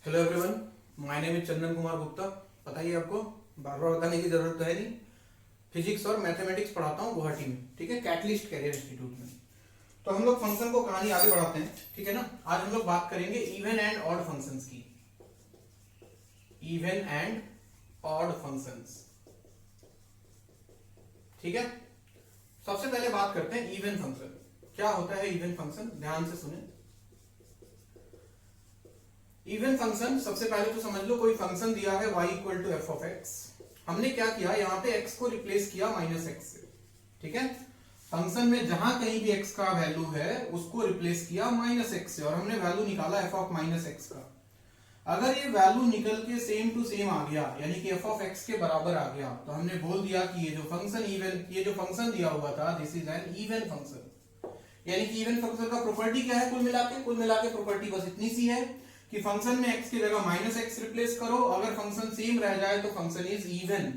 Hello everyone, my name is Chandan Kumar Gupta. पता ही है आपको, बार बार बताने की जरूरत तो है नहीं। फिजिक्स और मैथमेटिक्स पढ़ाता हूँ गुवाहाटी में, ठीक है, कैटलिस्ट कैरियर इंस्टीट्यूट में। तो हम लोग फंक्शन को कहानी आगे बढ़ाते हैं, ठीक है ना। आज हम लोग बात करेंगे इवन एंड ऑड फंक्शंस की। इवन एंड ऑड फंक्शंस, ठीक है। सबसे पहले बात करते हैं इवन फंक्शन। क्या होता है इवन फंक्शन, ध्यान से सुने। इवन फंक्शन, सबसे पहले तो समझ लो, कोई फंक्शन दिया है y equal to F of X. हमने क्या किया, यहाँ पे x को रिप्लेस किया माइनस एक्स से, ठीक है। फंक्शन में जहां कहीं भी x का वैल्यू है उसको रिप्लेस किया माइनस एक्स से, और हमने वैल्यू निकाला f ऑफ माइनस एक्स का। अगर ये वैल्यू निकल के सेम टू सेम आ गया, यानी कि f ऑफ एक्स के बराबर आ गया, तो हमने बोल दिया कि ये जो फंक्शन दिया हुआ था, this is an even function. यानी कि इवन फंक्शन का प्रॉपर्टी क्या है, कुल मिला के प्रॉपर्टी बस इतनी सी है कि फंक्शन में x की जगह माइनस एक्स रिप्लेस करो। अगर फंक्शन सेम रह जाए तो फंक्शन इज इवन।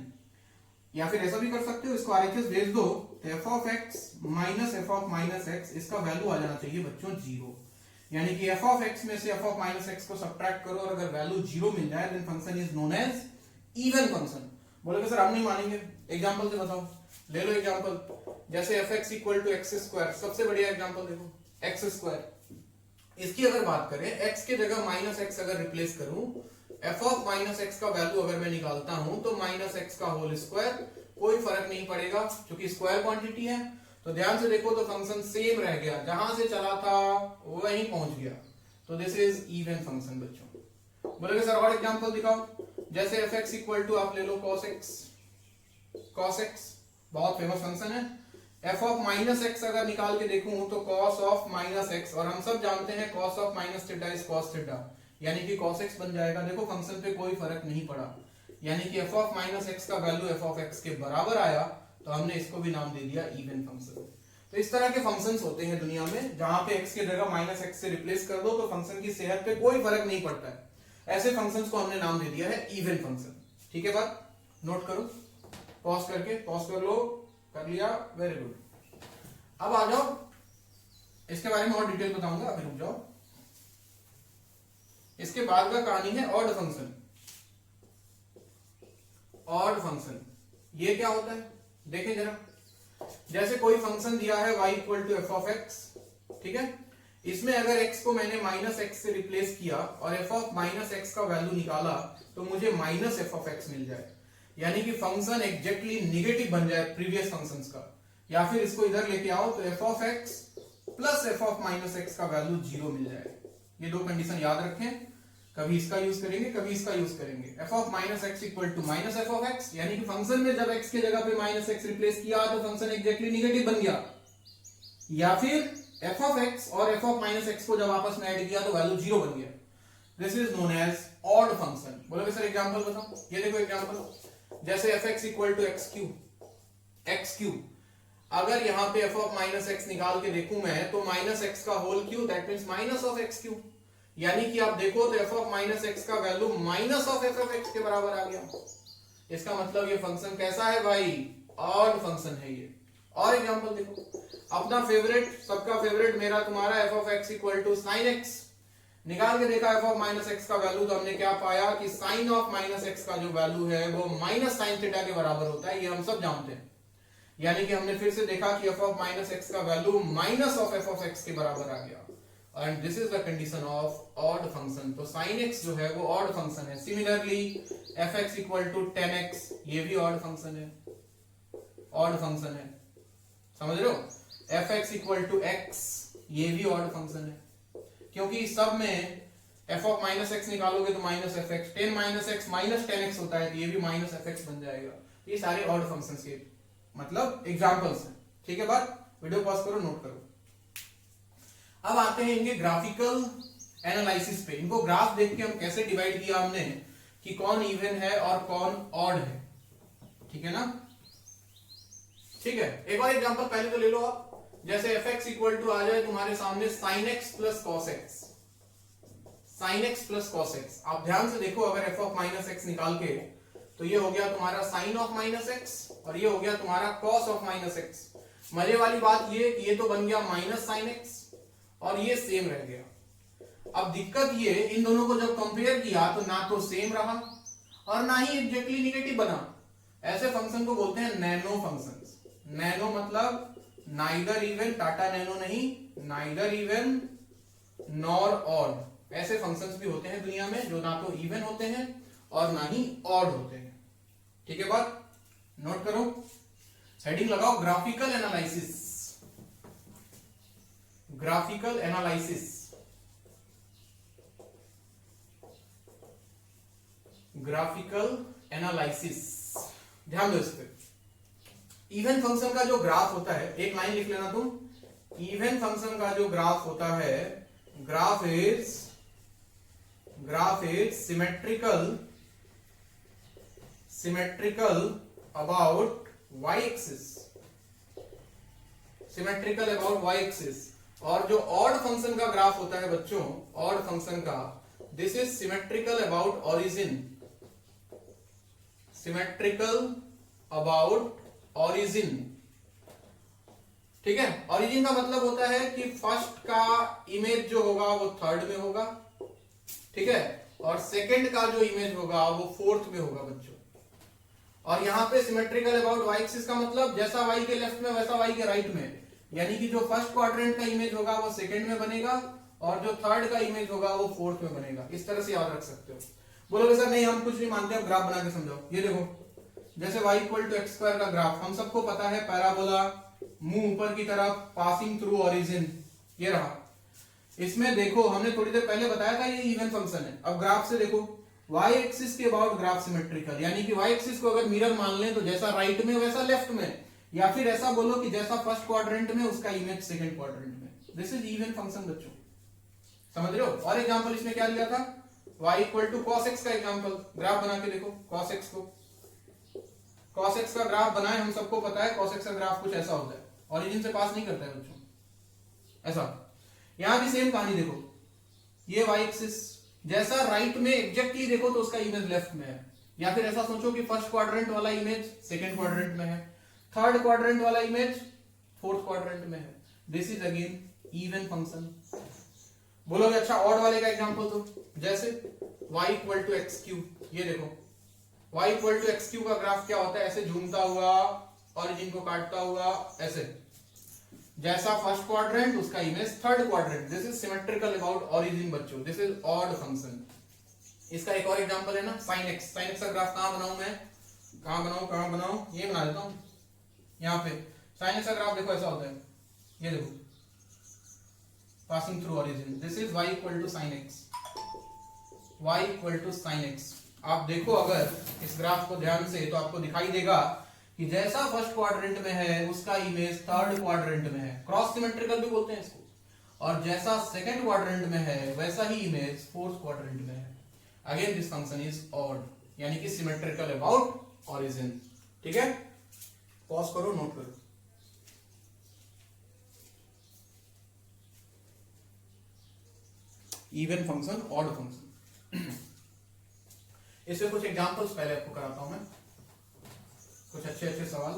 या फिर ऐसा भी कर सकते हो, इसको आरएचएस भेज दो, तो f of x minus F of minus x, इसका वैल्यू आ जाना चाहिए बच्चों 0। यानी कि एफ ऑफ एक्स में से एफ ऑफ माइनस एक्स को सब्ट्रैक्ट करो, और अगर वैल्यू 0 मिल जाए then function is known as even function. बोलोगे सर हम नहीं मानेंगे, एग्जांपल से बताओ। ले लो एग्जांपल, जैसे F x equal to x square, सबसे बढ़िया एग्जांपल देखो, एक्स स्क्वायर। इसकी अगर बात करें, x के जगह माइनस एक्स अगर रिप्लेस करूं, f ऑफ माइनस एक्स का वैल्यू अगर मैं निकालता हूं तो माइनस एक्स का होल स्क्वायर, कोई फर्क नहीं पड़ेगा क्योंकि स्क्वायर क्वांटिटी है। तो ध्यान से देखो तो फंक्शन सेम रह गया, जहां से चला था वहीं पहुंच गया। तो दिस इज इवन फंक्शन बच्चों। बोलोगे सर और एग्जांपल दिखाओ, जैसे एफ एक्स इक्वल टू आप ले लो कॉस एक्स। कॉस एक्स बहुत फेमस फंक्शन है। एफ ऑफ माइनस एक्स अगर निकाल के देखूं तो कॉस ऑफ माइनस एक्स, और हम सब जानते हैं cos of minus theta is cos theta, यानी कि कॉस एक्स बन जाएगा। देखो फंक्शन पे कोई फर्क नहीं पड़ा, यानी कि एफ ऑफ माइनस एक्स का वैल्यू एफ ऑफ एक्स के बराबर आया, तो हमने इसको भी नाम दे दिया इवन फंक्शन। तो इस तरह के फंक्शंस होते हैं दुनिया में, जहां पे एक्स की जगह माइनस एक्स से रिप्लेस कर दो तो फंक्शन की सेहत पे कोई फर्क नहीं पड़ता है। ऐसे फंक्शंस को हमने नाम दे दिया है इवन फंक्शन, ठीक है। बात नोट करो, पॉज कर लो, कर लिया, वेरी गुड। अब आ जाओ, इसके बारे में और डिटेल बताऊंगा, अभी रुक जाओ। इसके बाद का कहानी है ऑड फंक्शन। ऑड फंक्शन ये क्या होता है देखें जरा। जैसे कोई फंक्शन दिया है y equal to F of X, ठीक है। इसमें अगर x को मैंने माइनस एक्स से रिप्लेस किया और एफ ऑफ माइनस एक्स का वैल्यू निकाला, तो मुझे माइनस एफ ऑफ एक्स मिल जाए, यानी कि फंक्शन एग्जैक्टली निगेटिव बन जाए प्रीवियस फंक्शंस का। या फिर इसको इधर लेके आओ तो f of x plus F of minus x का वैल्यू 0 मिल जाए। ये दो कंडीशन याद रखें, कभी इसका यूज करेंगे कभी इसका यूज करेंगे। F of minus x equal to minus F of X, यानी कि फंक्शन में जब एक्स के जगह पे माइनस एक्स रिप्लेस किया तो फंक्शन एग्जैक्टली निगेटिव बन गया। या फिर एफ ऑफ एक्स और एफ ऑफ माइनस एक्स को जब आपस में ऐड किया तो वैल्यू 0 बन गया। This is known as odd function. बोलोगे सर एग्जांपल बताओ। ये देखो एग्जांपल, जैसे F x equal to x cube. अगर यहाँ पे एफ ऑफ माइनस एक्स निकाल के देखूं मैं, तो माइनस एक्स का whole cube, that means minus of x cube. यानी कि आप देखो तो एफ ऑफ माइनस एक्स का value minus of f of x के बराबर आ गया। इसका मतलब ये फंक्शन कैसा है भाई, ऑड फंक्शन है ये। और एग्जांपल देखो, अपना फेवरेट, सबका फेवरेट, मेरा तुम्हारा f of x equal to sine x. निकाल के देखा एफ ऑफ माइनस एक्स का वैल्यू, तो हमने क्या पाया कि साइन ऑफ माइनस एक्स का जो वैल्यू है वो माइनस साइन थीटा के बराबर होता है, ये हम सब जानते हैं। यानी कि हमने फिर से देखा कि एफ ऑफ माइनस एक्स का value minus of f of x के बराबर आ गया, and this is the condition of odd function. तो sin x जो है वो ऑड फंक्शन है। Similarly f x equal to 10x, ये भी ऑड फंक्शन है, ऑड फंक्शन है, समझ रहे हो। F x equal to x, ये भी ऑड फंक्शन है, क्योंकि सब में एफ ऑफ माइनस एक्स निकालोगे तो minus F x, 10 minus x minus 10x होता है, तो ये भी माइनस एफ एक्स बन जाएगा। ये सारे ऑड फंक्शंस के मतलब एग्जांपल्स हैं, ठीक है। बात वीडियो पॉज करो, नोट करो। अब आते हैं इनके ग्राफिकल एनालिसिस पे। इनको ग्राफ देख के हम कैसे डिवाइड किया हमने कि कौन इवन है और कौन ऑड है, ठीक है ना। ठीक है, एक और एग्जांपल पहले तो ले लो आप। जैसे एफ एक्स इक्वल टू आ जाए तुम्हारे सामने sine x plus cos x. Sine x plus cos x, आप ध्यान से देखो, अगर एफ ऑफ माइनस एक्स निकाल के, तो ये हो गया तुम्हारा साइन ऑफ माइनस एक्स और ये हो गया तुम्हारा कॉस ऑफ माइनस एक्स। मजे वाली बात ये कि ये तो बन गया माइनस साइन एक्स और ये सेम रह गया। अब दिक्कत ये, इन दोनों को जब कंपेयर किया तो ना तो सेम रहा और ना ही एग्जैक्टली निगेटिव बना। ऐसे फंक्शन को बोलते हैं नैनो फंक्शंस। नैनो मतलब नाइदर इवन, टाटा नैनो नहीं, नाइदर इवन नॉर ऑड। ऐसे फंक्शंस भी होते हैं दुनिया में जो ना तो इवन होते हैं और ना ही ऑड होते हैं। ठीक है बात, नोट करो, हेडिंग लगाओ graphical analysis. Graphical analysis, graphical analysis, ध्यान दो इस पे। इवन फंक्शन का जो ग्राफ होता है, एक लाइन लिख लेना तुम, इवन फंक्शन का जो ग्राफ होता है, graph is symmetrical about y axis, symmetrical about y axis. और जो ऑड फंक्शन का ग्राफ होता है बच्चों, ऑड फंक्शन का, this is symmetrical about origin, symmetrical about origin. ठीक है, ओरिजिन का मतलब होता है कि फर्स्ट का इमेज जो होगा वो थर्ड में होगा, ठीक है, और सेकंड का जो इमेज होगा वो फोर्थ में होगा बच्चों। और यहां पे सिमेट्रिकल अबाउट वाई एक्सिस का मतलब जैसा वाई के लेफ्ट में वैसा वाई के राइट में, यानी कि जो फर्स्ट क्वाड्रेंट का इमेज होगा वो सेकंड में बनेगा और जो थर्ड का इमेज होगा वो फोर्थ में बनेगा। इस तरह से याद रख सकते हो। बोलोगे सर नहीं हम कुछ नहीं मानते, अब ग्राफ बना के समझाओ। ये देखो, जैसे y equal to x square का ग्राफ हम सबको पता है, पैराबोला, मुंह ऊपर की तरफ, पासिंग थ्रू ओरिजिन, ये रहा। इसमें देखो हमने थोड़ी देर पहले बताया था ये इवन फंक्शन है। अब ग्राफ से देखो, y एक्सिस के अबाउट ग्राफ सिमेट्रिकल, यानी कि y एक्सिस को अगर मिरर मान लें तो जैसा राइट में वैसा लेफ्ट में, या फिर ऐसा बोलो कि जैसा फर्स्ट क्वाड्रेंट में उसका इमेज सेकंड क्वाड्रेंट में। दिस इज इवन फंक्शन बच्चों, समझ रहे हो। और एग्जांपल इसमें क्या लिया था, y equal to cos x का एग्जांपल, ग्राफ बना के देखो cos x को, cos x का ग्राफ बनाए, हम सबको पता है cos x का ग्राफ कुछ ऐसा होता है, ओरिजिन से पास नहीं करता है बच्चों, ऐसा। यहां भी सेम कहानी देखो, ये y एक्सिस जैसा राइट में एग्जैक्टली देखो तो उसका इमेज लेफ्ट में है, या फिर ऐसा सोचो कि फर्स्ट क्वाड्रेंट वाला इमेज सेकंड क्वाड्रेंट में है, थर्ड क्वाड्रेंट वाला इमेज फोर्थ क्वाड्रेंट में है। This is again even function. बोलोगे अच्छा ऑड वाले का एग्जांपल दो, जैसे y equal to x cube, ये देखो y equal to x cube का ग्राफ क्या होता है, ऐसे झूमता हुआ, ओरिजिन को काटता हुआ, ऐसे, जैसा फर्स्ट क्वाड्रेंट उसका image third quadrant. This is symmetrical about origin बच्चों, दिस इज ऑड फंक्शन। इसका एक और एग्जांपल है ना sin x, sin x का ग्राफ कहां बनाऊं मैं, कहां बनाऊं, ये बना देता हूं यहां पे। sin x का ग्राफ देखो ऐसा होता है, ये देखो, passing through origin, this is y equal to sin x, y equal to sin x। आप देखो अगर इस ग्राफ को ध्यान से तो आपको दिखाई देगा कि जैसा फर्स्ट क्वाड्रेंट में है उसका इमेज थर्ड क्वाड्रेंट में है, क्रॉस सिमेट्रिकल भी बोलते हैं इसको, और जैसा सेकंड क्वाड्रेंट में है वैसा ही इमेज फोर्थ क्वाड्रेंट में है। Again this function is odd, यानी कि सिमेट्रिकल अबाउट ओरिजिन। ठीक है, पॉज करो, नोट करो। इवन फंक्शन, ऑड फंक्शन, इससे कुछ एग्जांपल्स पहले आपको कराता हूं मैं, कुछ अच्छे सवाल।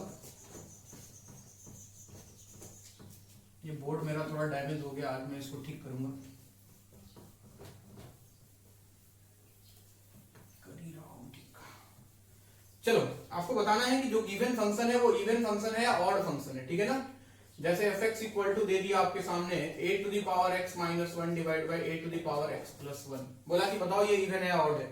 ये बोर्ड मेरा थोड़ा डैमेज हो गया, आज मैं इसको ठीक करूंगा, कर ही रहा हूं ठीक। चलो आपको बताना है कि जो इवन फंक्शन है वो इवन फंक्शन है या ऑड फंक्शन है, ठीक है ना। जैसे fx इक्वल टू दे दिया आपके सामने a to the power x minus 1 divide by a to the power x plus 1, बोला कि बताओ ये इवन है या ऑड है।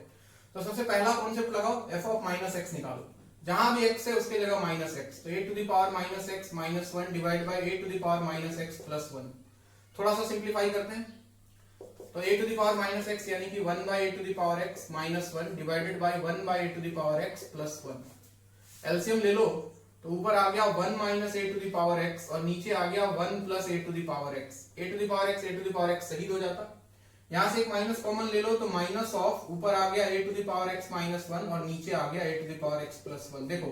तो सबसे पहला कॉन्सेप्ट लगाओ, f ऑफ माइनस एक्स निकालो, जहां भी x है उसके जगह माइनस एक्स, तो a to the power minus x minus 1 divide by a to the power minus x plus 1। थोड़ा सा सिंप्लीफाई करते हैं, तो a to the power minus x यानी कि 1 by a to the power x minus 1 divided by 1 by a to the power x plus 1। LCM ले लो तो ऊपर आ गया 1 minus a to the power x और नीचे आ गया 1 plus a to the power x। a to the power x a to the power x शहीद हो जाता, यहां से एक माइनस कॉमन ले लो तो माइनस ऑफ, ऊपर आ गया a to the power x minus 1 और नीचे आ गया a to the power x plus 1। देखो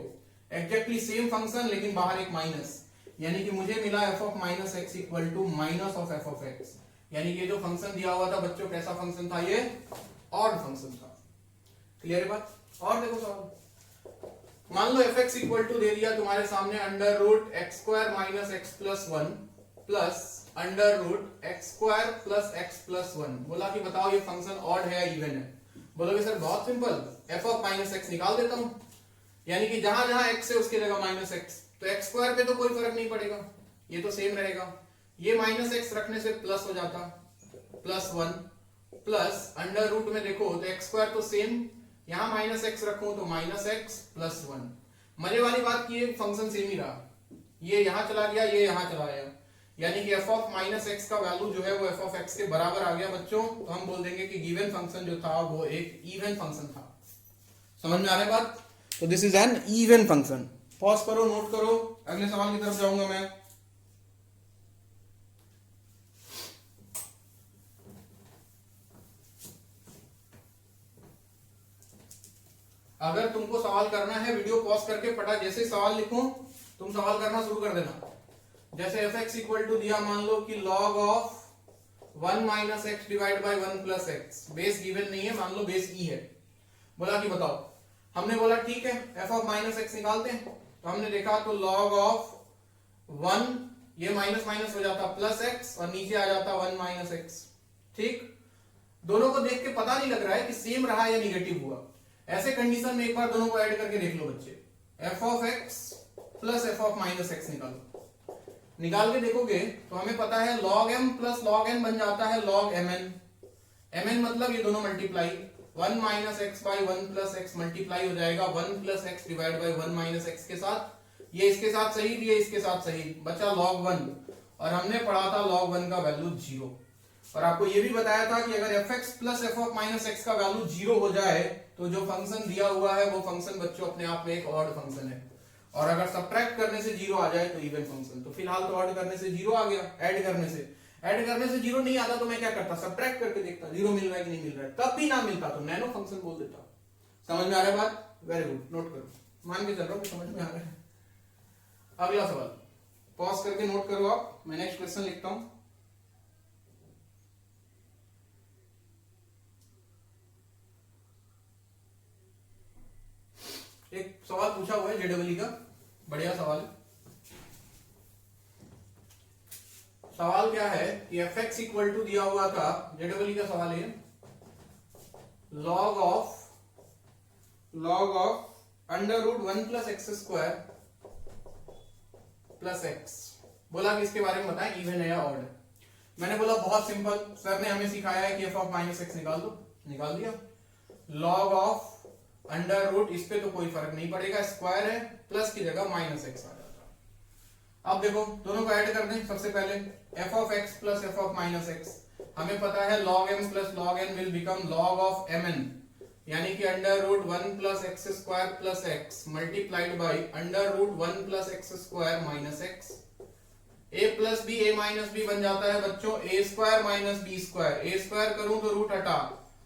एग्जैक्टली सेम फंक्शन लेकिन बाहर एक माइनस, यानी कि मुझे मिला f of minus x equal to minus of f of x, यानी कि ये जो फंक्शन दिया हुआ था बच्चों कैसा फंक्शन था, ये ऑड फंक्शन था। क्लियर है बात। और देखो सवाल, मान लो f x इक्वल टू दे दिया तुम्हारे सामने under root x square minus x plus 1 plus under root x square plus x plus one. बोला कि बताओ ये फंक्शन ऑड है या इवन है। बोलोगे सर बहुत simple, F of minus x निकाल देता हूं, यानी कि जहां जहां एक्स है उसकी जगह माइनस एक्स, तो एक्स स्क्वायर पे तो कोई फर्क नहीं पड़ेगा, ये तो सेम रहेगा। ये माइनस एक्स रखने से प्लस हो जाता plus one, plus under root में देखो तो एक्स स्क्वायर तो सेम, यहां माइनस एक्स रखूं तो माइनस एक्स प्लस वन। मजे वाली बात की ये फंक्शन सेम ही रहा, ये यहां चला गया, ये यहां चला गया, यानी कि एफ ऑफ माइनस एक्स का वैल्यू जो है वो एफ ऑफ एक्स के बराबर आ गया बच्चों। तो हम बोल देंगे कि गिवन फंक्शन जो था वो एक इवन फंक्शन था। समझ में आ रहा है बात? तो this is an even function. Pause करो, नोट करो, अगले सवाल की तरफ जाऊंगा मैं। अगर तुमको सवाल करना है वीडियो पॉज करके पटा जैसे सवाल लिखूं तुम सवाल करना शुरू कर देना। जैसे एफ एक्स इक्वल टू दिया, मान लो कि log of 1 minus x divide by 1 plus x, base given नहीं है, मान लो बेस ई है। बोला कि बताओ, हमने बोला ठीक है एफ ऑफ माइनस एक्स निकालते हैं, तो हमने देखा तो लॉग ऑफ 1, ये माइनस माइनस हो जाता प्लस एक्स और नीचे आ जाता 1 माइनस एक्स। ठीक, दोनों को देख के पता नहीं लग रहा है कि सेम रहा या निगेटिव हुआ। ऐसे कंडीशन में एक बार दोनों को ऐड करके देख लो बच्चे, F of x plus F of minus x निकाल के देखोगे तो हमें पता है log m plus log n बन जाता है log mn। mn मतलब ये दोनों multiply, 1 minus x by 1 plus x multiply हो जाएगा 1 plus x divide by 1 minus x के साथ, ये इसके साथ सही, ये इसके साथ सही, बचा log 1, और हमने पढ़ा था log 1 का वैल्यू 0। और आपको ये भी बताया था कि अगर fx plus F of minus x का वैल्यू 0 हो जाए तो जो फंक्शन दिया हुआ है वो फंक्शन बच्चों अपने आप में एक ऑड फंक्शन है, और अगर सब्ट्रैक्ट करने से 0 आ जाए तो इवन फंक्शन। तो फिलहाल तो ऐड करने से 0 आ गया, ऐड करने से 0 नहीं आता तो मैं क्या करता, सब्ट्रैक्ट करके देखता 0 मिल रहा है कि नहीं मिल रहा है, तब भी ना मिलता तो नैनो फंक्शन बोल देता। समझ में आ रहा है बात? वेरी गुड, नोट करो, मान के चल रहा हूं समझ में आ रहा है। अगला सवाल पॉज करके नोट करो आप, मैं नेक्स्ट क्वेश्चन लिखता हूं। एक सवाल पूछा हुआ है जेडब्ल्यू का, बढ़िया सवाल है। सवाल क्या है कि एफ एक्स इक्वल टू दिया हुआ था, जेडब्ल्यू का सवाल है, log of under root 1 plus x square plus x. बोला कि इसके बारे में बताएं इवन है या ऑड है। मैंने बोला बहुत सिंपल, सर ने हमें सिखाया है कि एफ ऑफ माइनस एक्स निकाल दो, निकाल दिया। लॉग ऑफ अंडर रूट, इस पे तो कोई फर्क नहीं पड़ेगा, स्क्वायर है, प्लस की जगह माइनस एक्स आ जाता। अब देखो दोनों को ऐड कर दें। सबसे पहले f of x plus F of minus x, हमें पता है log m plus log n will become log of mn, यानी कि under root 1 plus x square plus x multiplied by under root 1 plus x square minus x. a plus b, a minus b बन जाता है बच्चों a square minus b square, a square करूं तो root हटा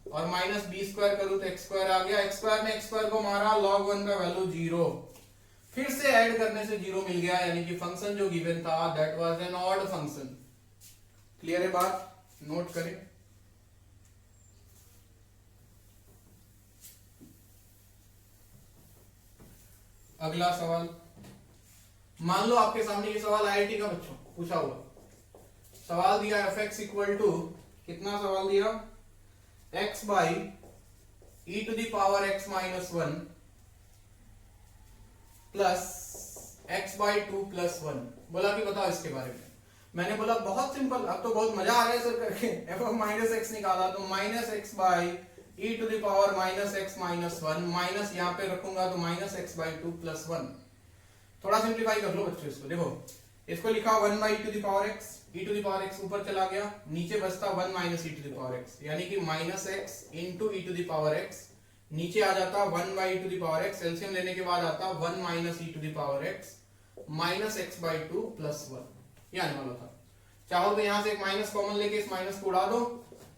और माइनस बी स्क्वायर करूं तो एक्स स्क्वायर आ गया, एक्स स्क्वायर ने एक्स स्क्वायर को मारा, log 1 का वैल्यू 0, फिर से ऐड करने से 0 मिल गया, यानी कि फंक्शन जो गिवन था that was an odd function. Clear है बात? नोट करें। अगला सवाल, मान लो आपके सामने ये सवाल आईआईटी का बच्चों पूछा हुआ सवाल दिया, एफ एक्स इक्वल टू कितना सवाल दिया, x by e to the power x minus 1 plus x by 2 plus 1। बोला कि बताओ इसके बारे में। मैंने बोला बहुत सिंपल, अब तो बहुत मजा आ रहा है सर करके। एफ ऑफ माइनस एक्स निकाला तो minus x by e to the power minus x minus 1, minus यहाँ पे रखूंगा तो माइनस एक्स बाई 2 प्लस 1। थोड़ा सिंप्लीफाई कर लो बच्चों इसको। देखो इसको लिखा 1 by e to the power x, E to the power x ऊपर चला गया, नीचे बचता 1 minus e to the power x, यानी कि minus x into e to the power x, नीचे आ जाता 1 by e to the power x, LCM लेने के बाद आता 1 minus e to the power x minus x by 2 plus 1, ये आने वाला था। चाहो तो यहां से एक माइनस कॉमन लेके इस माइनस को उड़ा दो,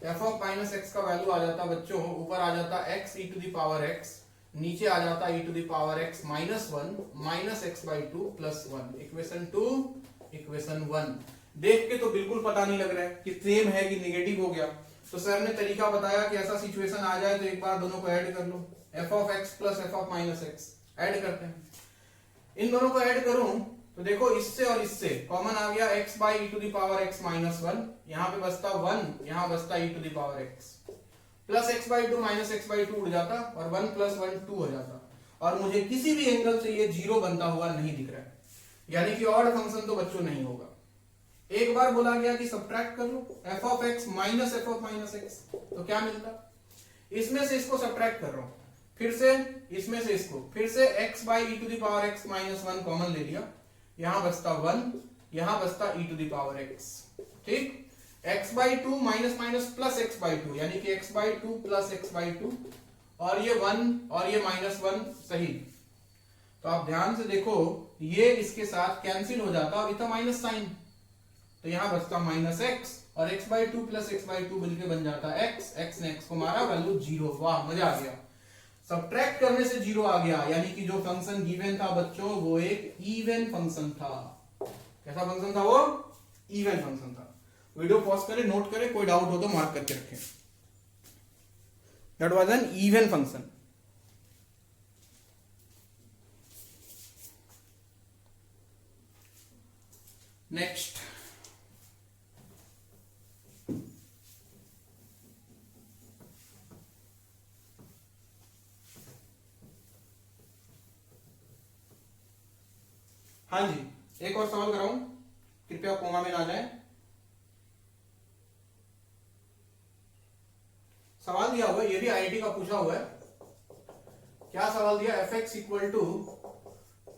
एफ ऑफ माइनस एक्स का वैल्यू आ जाता बच्चों, ऊपर आ जाता X E to the power x, नीचे आ जाता E to the power x minus 1 minus x by 2 plus 1। Equation 2 equation 1 देख के तो बिल्कुल पता नहीं लग रहा है कि सेम है कि नेगेटिव हो गया। तो सर ने तरीका बताया कि ऐसा सिचुएशन आ जाए तो एक बार दोनों को ऐड कर लो, F of x plus F of minus X add करते हैं। इन दोनों को ऐड करूं तो देखो इससे और इससे कॉमन आ गया x by e to the power x minus 1, यहाँ पे बचता 1, यहाँ बचता e to the power x, plus x by two minus x by two उड़ जाता और 1 प्लस 1 2 हो जाता, और मुझे किसी भी एंगल से ये 0 बनता हुआ नहीं दिख रहा है, यानी कि ऑड फंक्शन तो बच्चों नहीं होगा। एक बार बोला गया कि सब्ट्रैक्ट कर लो f of x minus f of minus x, तो क्या मिलता, इसमें से इसको सब्ट्रैक्ट कर रहा हूं, फिर से इसमें से इसको, फिर से x by e to the power x minus 1 common ले लिया, यहां बचता 1, यहां बचता e to the power x, ठीक, x by two minus minus plus x by two, यानी कि x by two plus x by two, और ये 1 और ये माइनस 1 सही। तो आप ध्यान से देखो ये इसके साथ कैंसिल हो जाता और इतना माइनस साइन, तो यहां बचता माइनस x और x by two plus x by to मिलकर बन जाता x ने x को मारा, वैल्यू 0। वाह, मजा आ गया, सब्ट्रैक्ट करने से 0 आ गया, यानी कि जो फंक्शन गिवन था बच्चों वो एक इवन फंक्शन था। कैसा फंक्शन था वो? इवन फंक्शन था। वीडियो पॉज करें, नोट करें, कोई डाउट हो तो मार्क करके रखें। That was an even function. Next, हाँ जी, एक और सवाल कराऊं, कृपया कोमा में ना जाए। सवाल दिया हुआ है, ये भी आईआईटी का पूछा हुआ है। क्या सवाल दिया? F x equal to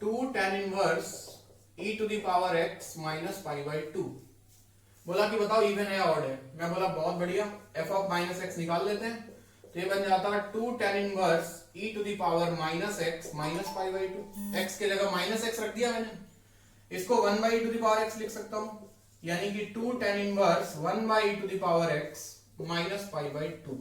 2 tan inverse e to the power x minus pi by 2। बोला कि बताओ इवन है या ऑड है। मैं बोला बहुत बढ़िया, f ऑफ माइनस एक्स निकाल लेते हैं, तो ये बन जाता है 2 tan inverse e to the power minus x minus pi by 2। x के जगह माइनस एक्स रख दिया मैंने, इसको 1 by two the power x लिख सकता हूं, यानी कि 2 tan inverse 1 by two the power x minus pi by 2।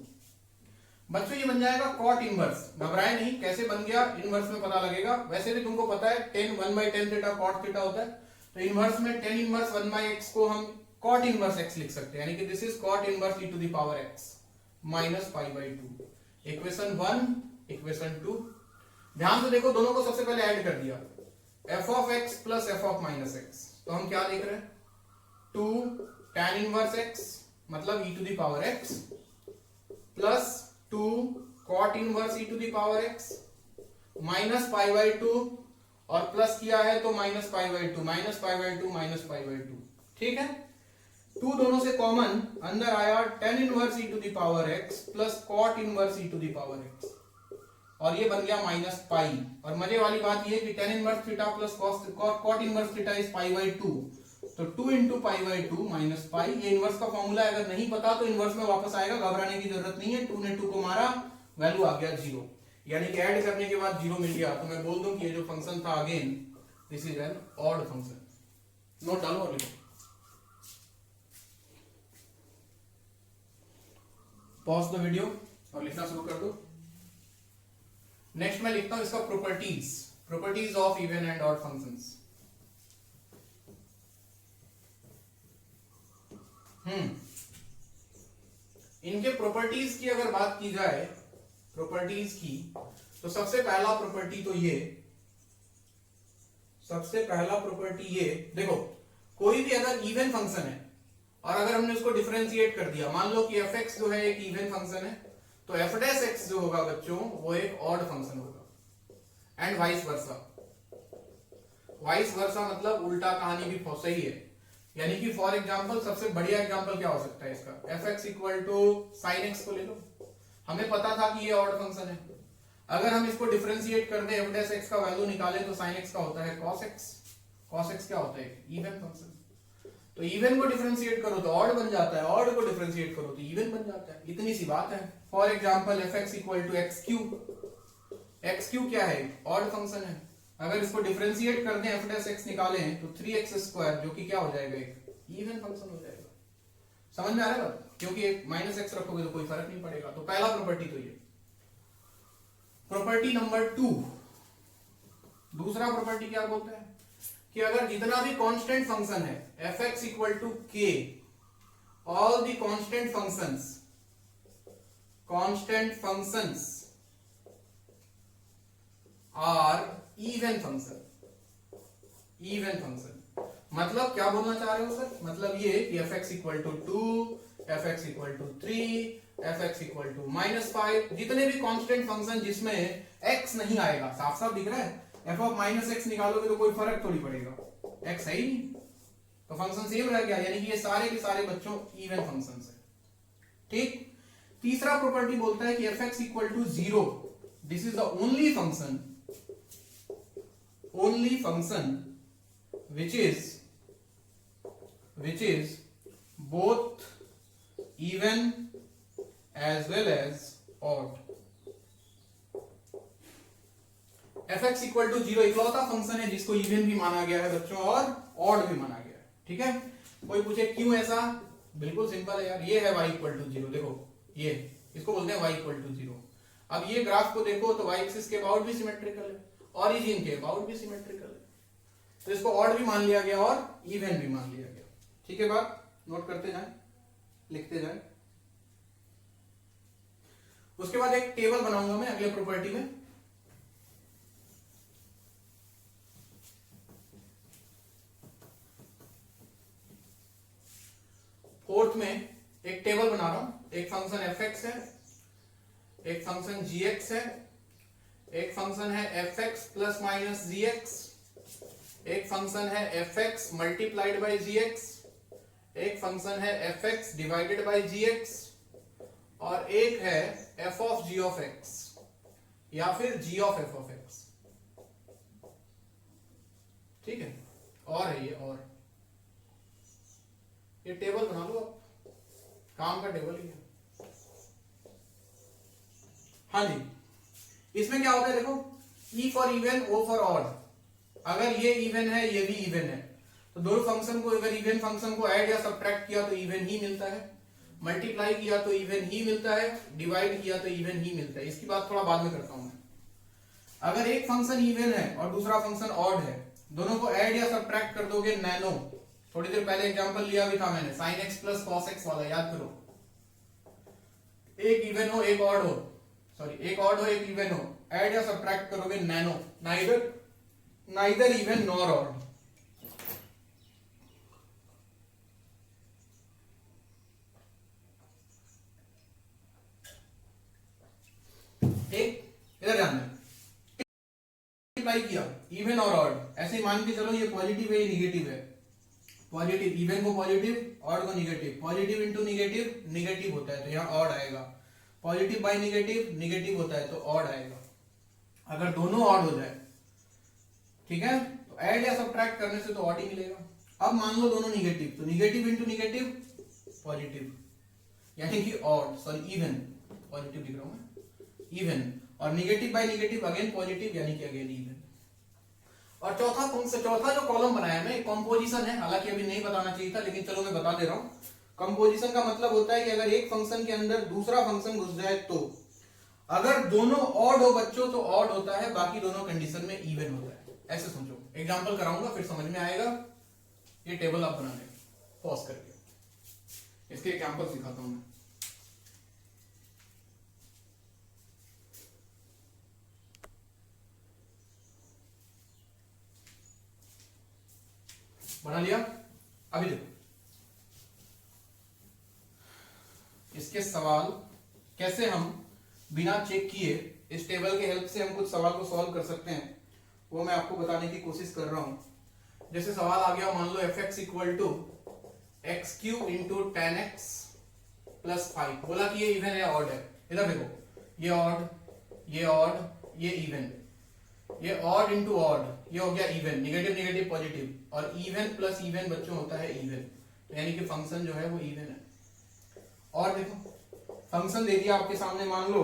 बच्चों ये बन जाएगा कॉट इनवर्स। घबराए नहीं, कैसे बन गया इनवर्स में पता लगेगा। वैसे भी तुमको पता है tan 1 by tan theta cot theta होता है, तो इनवर्स में tan इनवर्स 1 बाई x को हम कॉट इनवर्स x लिख सकते हैं, यानी कि this is cot inverse e to the power x minus pi by 2। Equation 1, equation 2। ध्यान से देखो, दोनों को सबसे पहले ऐड कर दिया, f of x plus f of minus x, तो हम क्या देख रहे हैं 2 tan इनवर्स x मतलब e to the power x plus 2 cot inverse e to the power x minus pi by 2, और प्लस किया है तो minus pi by 2, minus pi by 2 minus pi by 2। ठीक है, 2 दोनों से कॉमन अंदर आया tan inverse e to the power x plus cot inverse e to the power x, और ये बन गया माइनस पाई। और मजे वाली बात ये कि tan inverse theta plus cot inverse theta is pi by 2, तो 2 इंटू पाई बाई 2 माइनस पाई। ये इनवर्स का फॉर्मूला अगर नहीं पता तो इनवर्स में वापस आएगा, घबराने की जरूरत नहीं है। 2 ने 2 को मारा, वैल्यू आ गया 0, यानी कि ऐड करने के बाद 0 मिल गया। तो मैं बोल दूं कि ये जो फंक्शन था again this is an odd function. Note डालो और लिखो, पॉज द वीडियो और लिखना शुरू कर दो। नेक्स्ट मैं लिखता हूं इसका properties of even and odd functions. इनके प्रॉपर्टीज की अगर बात की जाए, प्रॉपर्टीज की, तो सबसे पहला प्रॉपर्टी ये देखो, कोई भी अगर इवन फंक्शन है और अगर हमने उसको डिफरेंशिएट कर दिया, मान लो कि एफ एक्स जो है एक इवन फंक्शन है, तो एफ डैश एक्स जो होगा बच्चों वो एक ऑड फंक्शन होगा, and vice versa. Vice versa मतलब उल्टा कहानी भी सही है। यानी कि फॉर एग्जाम्पल सबसे बढ़िया एग्जाम्पल क्या हो सकता है इसका, F x equal to sine x को ले लो। हमें पता था कि ये ऑड फंक्शन है, अगर हम इसको डिफरेंशिएट कर दें, एफ डैश एक्स का वैल्यू निकाले तो साइन एक्स का होता है कॉस एक्स। कॉस एक्स क्या होता है? Even function. तो इवन को डिफरेंशिएट करो तो ऑड बन जाता है, ऑड को डिफरेंशिएट करो तो इवन बन जाता है। इतनी सी बात है। For example f x equal to x cube क्या है? ऑड फंक्शन है। अगर इसको डिफरेंशिएट कर दें, एफ डैश एक्स निकालें तो 3x स्क्वायर, जो कि क्या हो जाएगा, एक इवन फंक्शन हो जाएगा। समझ में आ रहा है? क्योंकि माइनस एक्स रखोगे तो कोई फर्क नहीं पड़ेगा। तो पहला प्रॉपर्टी तो ये। प्रॉपर्टी नंबर 2, दूसरा प्रॉपर्टी क्या बोलते हैं कि अगर जितना भी कांस्टेंट फंक्शन है f x equal to k, all the constant functions are even function. Even function. मतलब क्या बोलना चाह रहे हो सर? मतलब ये कि fx equal to 2, fx equal to 3, fx equal to -5, जितने भी कांस्टेंट फंक्शन जिसमें x नहीं आएगा, साफ साफ दिख रहा है, f ऑफ -x निकालोगे तो कोई फर्क थोड़ी पड़ेगा, x है ही नहीं, तो फंक्शन सेम रह गया, यानी कि ये सारे के सारे बच्चों इवन फंक्शन है। ठीक। तीसरा प्रॉपर्टी बोलता है कि fx equal to 0, this is the only function which is both even as well as odd। fx equal to 0 इकलौता फंक्शन है जिसको इवन भी माना गया है बच्चों और ऑड भी माना गया है। ठीक है, कोई पूछे क्यों ऐसा? बिल्कुल सिंपल है यार, ये है y इक्वल टू 0, देखो ये इसको बोलते हैं y इक्वल टू 0। अब ये ग्राफ को देखो तो y एक्सिस के अबाउट भी सिमेट्रिकल है, ऑरिजिन के अबाउट भी सिमेट्रिकल है, तो इसको ऑड भी मान लिया गया और इवन भी मान लिया गया। ठीक है, बात नोट करते जाएं, लिखते जाएं। उसके बाद एक टेबल बनाऊंगा मैं अगले प्रॉपर्टी में। फोर्थ में एक टेबल बना रहा हूं, एक फंक्शन fx है, एक फंक्शन gx है, एक फंक्शन है fx प्लस माइनस gx, एक फंक्शन है fx मल्टीप्लाइड बाय gx, एक फंक्शन है fx डिवाइडेड बाय gx, और एक है f of g of x या फिर g of f of x। ठीक है, और है ये टेबल बना लो आप, काम का टेबल ही है। हाँ जी, इसमें क्या होता है देखो, E for even, O for odd. अगर ये इवन है ये भी इवन है तो दोनों फंक्शन को, अगर इवन फंक्शन को ऐड या सब्ट्रैक्ट किया तो इवन ही मिलता है, मल्टीप्लाई किया तो इवन ही मिलता है, डिवाइड किया तो इवन ही मिलता है। इसकी बात थोड़ा बाद में करता हूं मैं। अगर एक फंक्शन इवन है और दूसरा फंक्शन ऑड है, दोनों को ऐड या सब्ट्रैक्ट कर दोगे नैनो। थोड़ी देर पहले एग्जांपल लिया भी था मैंने, sin x plus cos x वाला, याद करो। एक इवन हो एक ऑड हो, सॉरी एक ऑड हो एक इवन हो, ऐड या सब्ट्रैक्ट करोगे nano, neither even nor odd. ठीक, इधर ध्यान दें, मल्टीप्लाई किया इवन और ऑड, ऐसे ही मान के चलो ये पॉजिटिव है ये निगेटिव है, पॉजिटिव, इवन को पॉजिटिव ऑड को negative, positive into negative negative होता है तो यहाँ ऑड आएगा, पॉजिटिव बाय निगेटिव निगेटिव होता है तो ऑड आएगा। अगर दोनों ऑड हो जाए, ठीक है, तो ऐड या सब्ट्रैक्ट करने से तो ऑड ही मिलेगा। अब मान लो दोनों निगेटिव, तो निगेटिव इंटू निगेटिव पॉजिटिव, यानी कि ऑड, सॉरी इवन, पॉजिटिव लिख रहा हूं मैं, इवन, और negative bye negative again positive, यानी कि अगेन इवन। और चौथा जो कॉलम बनाया है कंपोजिशन है, हालांकि अभी नहीं बताना चाहिए था लेकिन चलो मैं बता दे रहा हूं। कंपोजिशन का मतलब होता है कि अगर एक फंक्शन के अंदर दूसरा फंक्शन घुस जाए तो, अगर दोनों ऑड हो बच्चों तो ऑड होता है, बाकी दोनों कंडीशन में इवन होता है। ऐसे समझो, एग्जांपल कराऊंगा फिर समझ में आएगा। ये टेबल आप बना लें पॉज करके, इसके एग्जांपल सिखाता हूं मैं। बना लिया? अभी देखो इसके सवाल कैसे हम बिना चेक किए इस टेबल के हेल्प से हम कुछ सवाल को सॉल्व कर सकते हैं, वो मैं आपको बताने की कोशिश कर रहा हूं। जैसे सवाल आ गया, मान लो fx equal to x cube into ten x plus 5, बोला कि ये इवन है ऑड है। इधर देखो, ये ऑड, ये ऑड, ये इवन, ये ऑड इंटू ऑड, ये हो गया इवन, निगेटिव निगेटिव पॉजिटिव, और इवन प्लस इवन बच्चों होता है इवन, तो यानी कि फंक्शन जो है वो इवन है। और देखो फंक्शन दे दिया आपके सामने, मान लो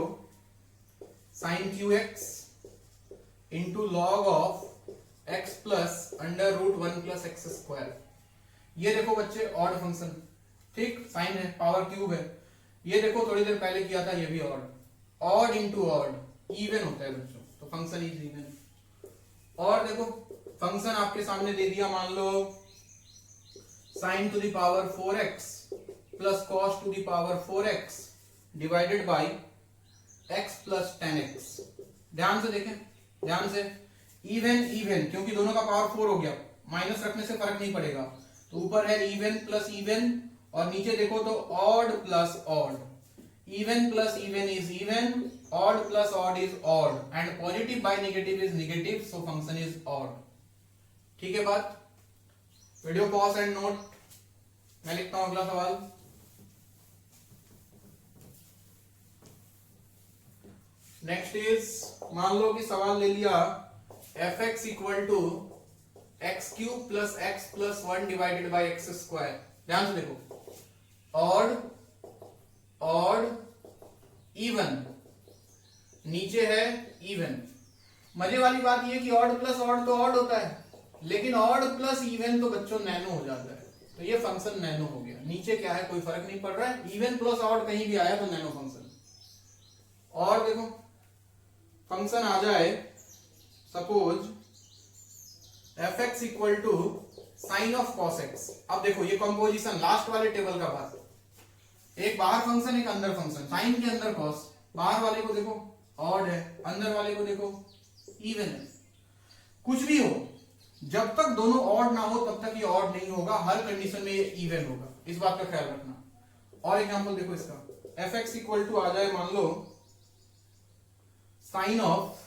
sin qx into log of x plus under root 1 plus x square. ये देखो बच्चे ऑड फंक्शन, ठीक, साइन है, पावर क्यूब है। ये देखो थोड़ी देर पहले किया था, ये भी odd, odd into odd even होता है बच्चों, तो फंक्शन इज इवन। और देखो फंक्शन आपके सामने दे दिया, मान लो sin to the power 4x plus cos to the power 4x divided by x plus 10x। ध्यान से देखें, ध्यान से, इवन इवन क्योंकि दोनों का पावर 4 हो गया, माइनस रखने से फर्क नहीं पड़ेगा। तो ऊपर है इवन प्लस इवन और नीचे देखो तो odd plus odd. Even plus even is even, odd plus odd is odd and positive by negative is negative, so function is odd. ठीक है बात? Video pause and note. मैं लिखता हूं अगला सवाल। नेक्स्ट इज, मान लो कि सवाल ले लिया f x equal to x cube plus x plus 1 divided by x square. ध्यान से देखो, ऑड ऑड इवन, नीचे है इवन। मजे वाली बात यह कि ऑड प्लस ऑड तो ऑड होता है, लेकिन ऑड प्लस इवन तो बच्चों नैनो हो जाता है। तो ये फंक्शन नैनो हो गया। नीचे क्या है कोई फर्क नहीं पड़ रहा है, इवन प्लस ऑड कहीं भी आया तो नैनो फंक्शन। और देखो फंक्शन आ जाए suppose f x equal to sine of cos x. अब देखो ये कंपोजिशन लास्ट वाले टेबल का बात, एक बाहर फंक्शन एक अंदर फंक्शन। साइन के अंदर कॉस, बाहर वाले को देखो ऑड है, अंदर वाले को देखो इवन है। कुछ भी हो, जब तक दोनों ऑड ना हो तब तक ये ऑड नहीं होगा, हर कंडीशन में ये इवन होगा, इस बात का ख्याल रखना। और एग्जांपल देखो इसका, एफ एक्स इक्वल टू आ जाए मान लो साइन ऑफ,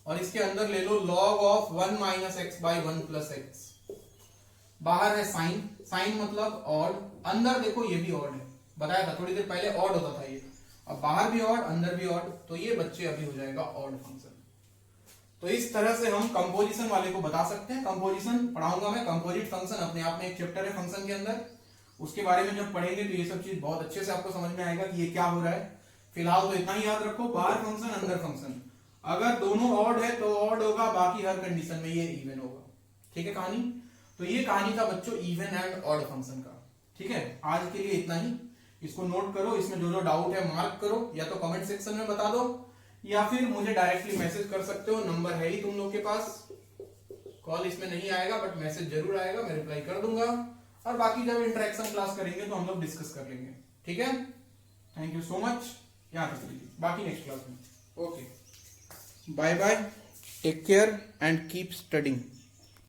और इसके अंदर ले लो log of 1 minus x by 1 plus X. बाहर है साइन, साइन मतलब ऑड, अंदर देखो ये भी ऑड है, बताया था थोड़ी देर पहले ऑड होता था ये, अब बाहर भी ऑड अंदर भी ऑड, तो ये बच्चे अभी हो जाएगा ऑड फंक्शन। तो इस तरह से हम कंपोजिशन वाले को बता सकते हैं। कंपोजिशन पढ़ाऊंगा मैं, कंपोजिट फंक्शन अपने आप में एक चैप्टर है फंक्शन के अंदर, उसके बारे में जब पढ़ेंगे तो ये सब चीज बहुत अच्छे से आपको समझ में आएगा कि ये क्या हो रहा है। फिलहाल तो इतना ही याद रखो, बाहर फंक्शन अंदर फंक्शन, अगर दोनों ऑड है तो ऑड होगा, बाकी हर कंडीशन में ये इवन होगा। ठीक है कहानी? तो ये कहानी था बच्चों इवन एंड ऑड फंक्शन का। ठीक है, आज के लिए इतना ही। इसको नोट करो, इसमें जो जो डाउट है मार्क करो, या तो कमेंट सेक्शन में बता दो या फिर मुझे डायरेक्टली मैसेज कर सकते हो, नंबर है ही तुम लोग के पास। कॉल इसमें नहीं आएगा बट मैसेज जरूर आएगा, मैं रिप्लाई कर दूंगा। और बाकी जब इंटरेक्शन क्लास करेंगे तो हम लोग डिस्कस कर लेंगे। ठीक है, थैंक यू सो मच। यहाँ तक लीजिए, बाकी नेक्स्ट क्लास में। Okay, bye bye, take care and keep studying.